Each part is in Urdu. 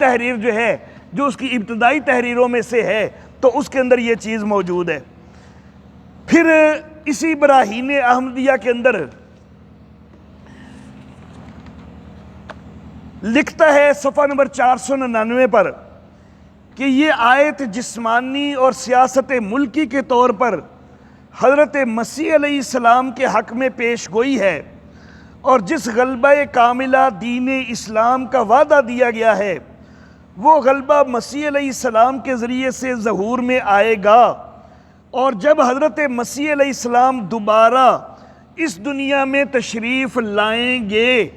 تحریر جو ہے جو اس کی ابتدائی تحریروں میں سے ہے تو اس کے اندر یہ چیز موجود ہے۔ پھر اسی براہین احمدیہ کے اندر لکھتا ہے صفحہ نمبر 499 پر کہ یہ آیت جسمانی اور سیاست ملکی کے طور پر حضرت مسیح علیہ السلام کے حق میں پیش گوئی ہے، اور جس غلبہ کاملہ دین اسلام کا وعدہ دیا گیا ہے وہ غلبہ مسیح علیہ السلام کے ذریعے سے ظہور میں آئے گا، اور جب حضرت مسیح علیہ السلام دوبارہ اس دنیا میں تشریف لائیں گے۔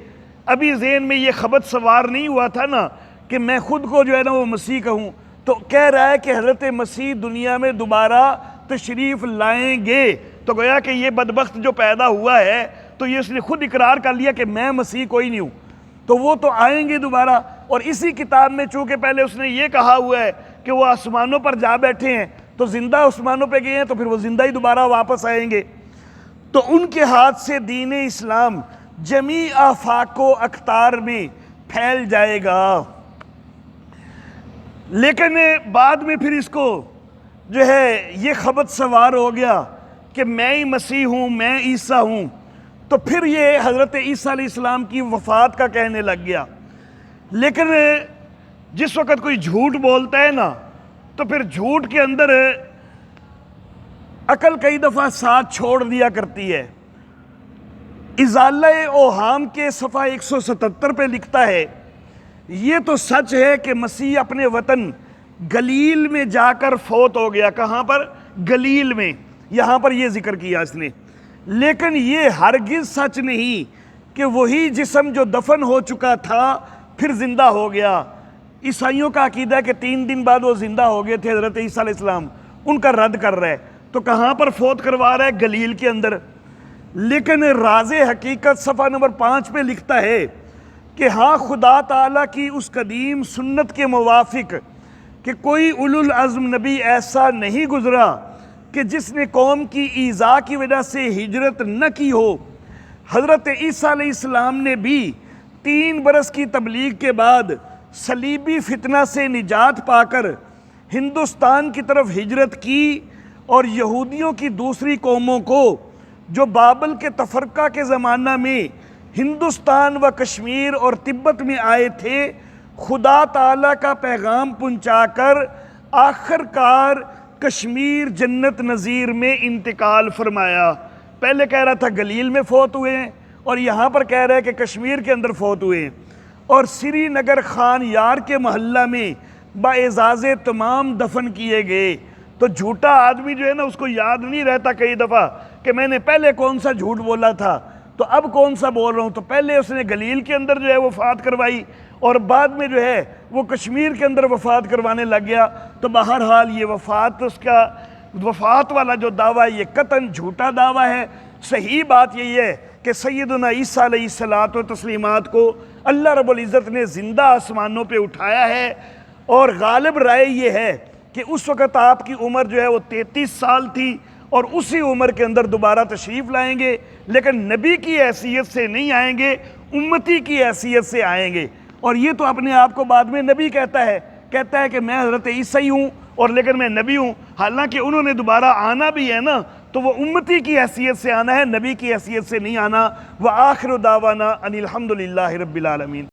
ابھی ذہن میں یہ خبر سوار نہیں ہوا تھا نا کہ میں خود کو جو ہے نا وہ مسیح کہوں، تو کہہ رہا ہے کہ حضرت مسیح دنیا میں دوبارہ تشریف لائیں گے، تو گویا کہ یہ بدبخت جو پیدا ہوا ہے تو یہ اس نے خود اقرار کر لیا کہ میں مسیح کوئی نہیں ہوں، تو وہ تو آئیں گے دوبارہ۔ اور اسی کتاب میں چونکہ پہلے اس نے یہ کہا ہوا ہے کہ وہ آسمانوں پر جا بیٹھے ہیں، تو زندہ آسمانوں پہ گئے ہیں تو پھر وہ زندہ ہی دوبارہ واپس آئیں گے، تو ان کے ہاتھ سے دین اسلام جمیع آفاق و اقطار میں پھیل جائے گا۔ لیکن بعد میں پھر اس کو جو ہے یہ خبر سوار ہو گیا کہ میں ہی مسیح ہوں، میں عیسیٰ ہوں، تو پھر یہ حضرت عیسیٰ علیہ السلام کی وفات کا کہنے لگ گیا۔ لیکن جس وقت کوئی جھوٹ بولتا ہے نا تو پھر جھوٹ کے اندر عقل کئی دفعہ ساتھ چھوڑ دیا کرتی ہے۔ ازالہ اوہام کے صفحہ 177 پہ لکھتا ہے یہ تو سچ ہے کہ مسیح اپنے وطن گلیل میں جا کر فوت ہو گیا۔ کہاں پر؟ گلیل میں، یہاں پر یہ ذکر کیا اس نے، لیکن یہ ہرگز سچ نہیں کہ وہی جسم جو دفن ہو چکا تھا پھر زندہ ہو گیا۔ عیسائیوں کا عقیدہ ہے کہ 3 دن بعد وہ زندہ ہو گئے تھے حضرت عیسیٰ علیہ السلام، ان کا رد کر رہا ہے۔ تو کہاں پر فوت کروا رہا ہے؟ گلیل کے اندر۔ لیکن راز حقیقت صفحہ نمبر 5 پہ لکھتا ہے کہ ہاں خدا تعالیٰ کی اس قدیم سنت کے موافق کہ کوئی اولو العزم نبی ایسا نہیں گزرا کہ جس نے قوم کی ایذا کی وجہ سے ہجرت نہ کی ہو۔ حضرت عیسیٰ علیہ السلام نے بھی 3 برس کی تبلیغ کے بعد صلیبی فتنہ سے نجات پا کر ہندوستان کی طرف ہجرت کی، اور یہودیوں کی دوسری قوموں کو جو بابل کے تفرقہ کے زمانہ میں ہندوستان و کشمیر اور تبت میں آئے تھے، خدا تعالیٰ کا پیغام پہنچا کر آخر کار کشمیر جنت نظیر میں انتقال فرمایا۔ پہلے کہہ رہا تھا گلیل میں فوت ہوئے ہیں، اور یہاں پر کہہ رہا ہے کہ کشمیر کے اندر فوت ہوئے ہیں، اور سری نگر خان یار کے محلہ میں باعزاز تمام دفن کیے گئے۔ تو جھوٹا آدمی جو ہے نا اس کو یاد نہیں رہتا کئی دفعہ کہ میں نے پہلے کون سا جھوٹ بولا تھا تو اب کون سا بول رہا ہوں۔ تو پہلے اس نے گلیل کے اندر جو ہے وفات کروائی، اور بعد میں جو ہے وہ کشمیر کے اندر وفات کروانے لگ گیا۔ تو بہرحال یہ وفات، اس کا وفات والا جو دعویٰ ہے یہ قطعاً جھوٹا دعویٰ ہے۔ صحیح بات یہی ہے کہ سیدنا عیسیٰ علیہ الصلاۃ و تسلیمات کو اللہ رب العزت نے زندہ آسمانوں پہ اٹھایا ہے، اور غالب رائے یہ ہے کہ اس وقت آپ کی عمر جو ہے وہ 33 سال تھی، اور اسی عمر کے اندر دوبارہ تشریف لائیں گے، لیکن نبی کی حیثیت سے نہیں آئیں گے، امتی کی حیثیت سے آئیں گے۔ اور یہ تو اپنے آپ کو بعد میں نبی کہتا ہے کہ میں حضرت عیسیٰ ہوں اور لیکن میں نبی ہوں، حالانکہ انہوں نے دوبارہ آنا بھی ہے نا تو وہ امتی کی حیثیت سے آنا ہے، نبی کی حیثیت سے نہیں آنا۔ وآخر دعوانا ان الحمدللہ رب العالمین۔